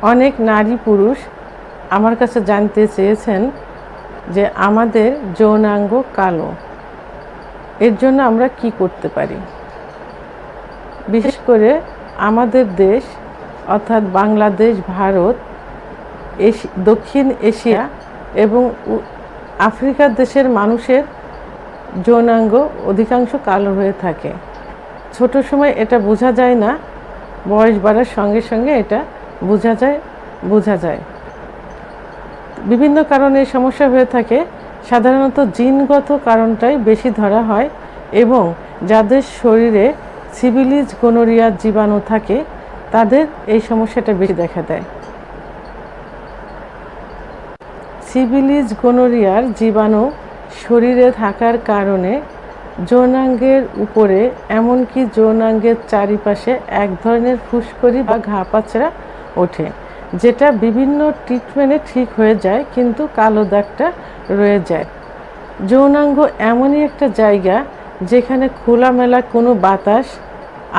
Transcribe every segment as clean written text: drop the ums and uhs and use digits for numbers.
অনেক নারী পুরুষ আমার কাছে জানতে চেয়েছেন যে আমাদের যৌনাঙ্গ কালো, এর জন্য আমরা কি করতে পারি। বিশেষ করে আমাদের দেশ অর্থাৎ বাংলাদেশ, ভারত, দক্ষিণ এশিয়া এবং আফ্রিকার দেশের মানুষের যৌনাঙ্গ অধিকাংশ কালো হয়ে থাকে। ছোট সময় এটা বোঝা যায় না, বয়স বাড়ার সঙ্গে সঙ্গে এটা বোঝা যায়। বিভিন্ন কারণে এই সমস্যা হয়ে থাকে। সাধারণত জিনগত কারণটাই বেশি ধরা হয় এবং যাদের শরীরে সিফিলিস গোনোরিয়ার জীবাণু থাকে তাদের এই সমস্যাটা বেশি দেখা দেয়। সিফিলিস গোনোরিয়ার জীবাণু শরীরে থাকার কারণে যৌনাঙ্গের উপরে এমনকি যৌনাঙ্গের চারিপাশে এক ধরনের ফুসকুড়ি বা ঘা পাচড়া ওঠে, যেটা বিভিন্ন ট্রিটমেন্টে ঠিক হয়ে যায়, কিন্তু কালো দাগটা রয়ে যায়। যৌনাঙ্গ এমনই একটা জায়গা যেখানে খোলামেলা কোনো বাতাস,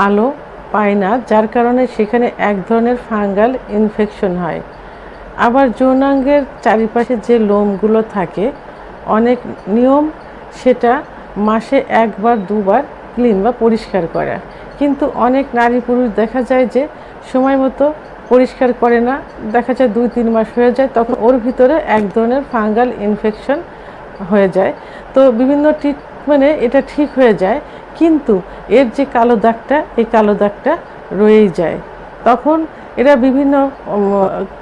আলো পায় না, যার কারণে সেখানে এক ধরনের ফাঙ্গাল ইনফেকশন হয়। আবার যৌনাঙ্গের চারিপাশে যে লোমগুলো থাকে, অনেক নিয়ম সেটা মাসে একবার দুবার ক্লিন বা পরিষ্কার করা, কিন্তু অনেক নারী পুরুষ দেখা যায় যে সময় মতো পরিষ্কার করে না, দেখা যায় 2-3 মাস হয়ে যায়, তখন ওর ভিতরে এক ধরনের ফাঙ্গাল ইনফেকশন হয়ে যায়। তো বিভিন্ন ট্রিটমেন্টে এটা ঠিক হয়ে যায়, কিন্তু এর যে কালো দাগটা, এই কালো দাগটা রয়েই যায়। তখন এরা বিভিন্ন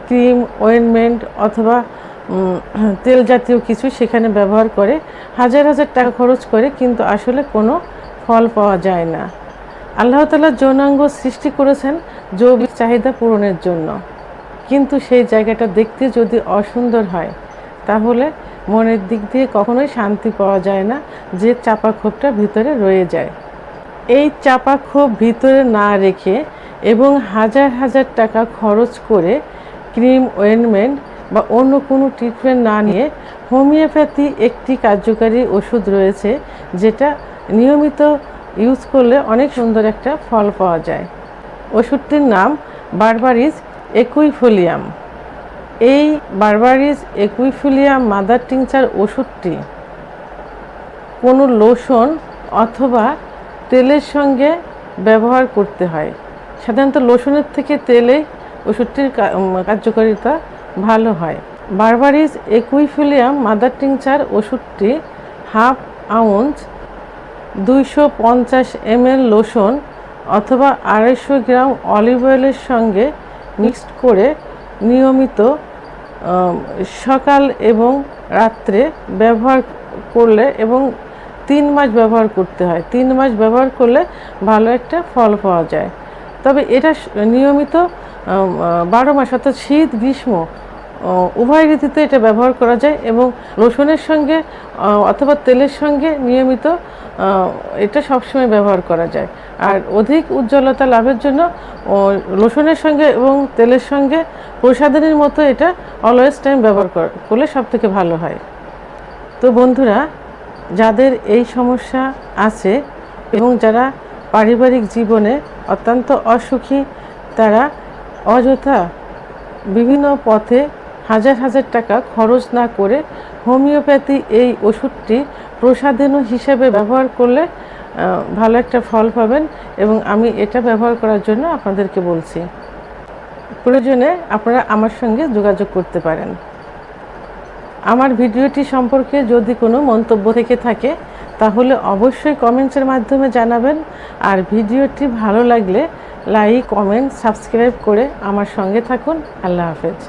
ক্রিম, অয়েনমেন্ট অথবা তেল জাতীয় কিছু সেখানে ব্যবহার করে, হাজার হাজার টাকা খরচ করে, কিন্তু আসলে কোনো ফল পাওয়া যায় না। আল্লাহ তাআলা যৌনাঙ্গ সৃষ্টি করেছেন যৌবিক চাহিদা পূরণের জন্য, কিন্তু সেই জায়গাটা দেখতে যদি অসুন্দর হয় তাহলে মনের দিক দিয়ে কখনোই শান্তি পাওয়া যায় না, যে চাপা ক্ষোভটা ভিতরে রয়ে যায়। এই চাপা ক্ষোভ ভিতরে না রেখে এবং হাজার হাজার টাকা খরচ করে ক্রিম, অয়েনমেন্ট বা অন্য কোনো ট্রিটমেন্ট না নিয়ে হোমিওপ্যাথি একটি কার্যকারী ওষুধ রয়েছে, যেটা নিয়মিত ইউজ করলে অনেক সুন্দর একটা ফল পাওয়া যায়। ওষুধটির নাম বারবারিস একুইফোলিয়াম। এই বারবারিস একুইফোলিয়াম মাদার টিংচার ওষুধটি কোনো লোশন অথবা তেলের সঙ্গে ব্যবহার করতে হয়। সাধারণত লোশনের থেকে তেলে ওষুধটির কার্যকারিতা ভালো হয়। বারবারিস একুইফোলিয়াম মাদার টিংচার ওষুধটি 1/2 আউন্স 250 ml লোশন অথবা 250 গ্রাম অলিভ অয়েলের সঙ্গে মিক্সড করে নিয়মিত সকাল এবং রাত্রে ব্যবহার করলে, এবং 3 মাস ব্যবহার করতে হয়। 3 মাস ব্যবহার করলে ভালো একটা ফল পাওয়া যায়। তবে এটা নিয়মিত 12 মাস অর্থাৎ শীত গ্রীষ্ম উভয় ঋতুতে এটা ব্যবহার করা যায়, এবং লোশনের সঙ্গে অথবা তেলের সঙ্গে নিয়মিত এটা সবসময় ব্যবহার করা যায়। আর অধিক উজ্জ্বলতা লাভের জন্য লোশনের সঙ্গে এবং তেলের সঙ্গে প্রসাধনীর মতো এটা অলওয়েজ টাইম ব্যবহার করলে সব থেকে ভালো হয়। তো বন্ধুরা, যাদের এই সমস্যা আছে এবং যারা পারিবারিক জীবনে অত্যন্ত অসুখী, তারা অযথা বিভিন্ন পথে হাজার হাজার টাকা খরচ না করে হোমিওপ্যাথি এই ওষুধটি প্রসাধনী হিসেবে ব্যবহার করলে ভালো একটা ফল পাবেন, এবং আমি এটা ব্যবহার করার জন্য আপনাদেরকে বলছি। প্রয়োজনে আপনারা আমার সঙ্গে যোগাযোগ করতে পারেন। আমার ভিডিওটি সম্পর্কে যদি কোনো মন্তব্য থেকে থাকে তাহলে অবশ্যই কমেন্টসের মাধ্যমে জানাবেন, আর ভিডিওটি ভালো লাগলে লাইক, কমেন্ট, সাবস্ক্রাইব করে আমার সঙ্গে থাকুন। আল্লাহ হাফেজ।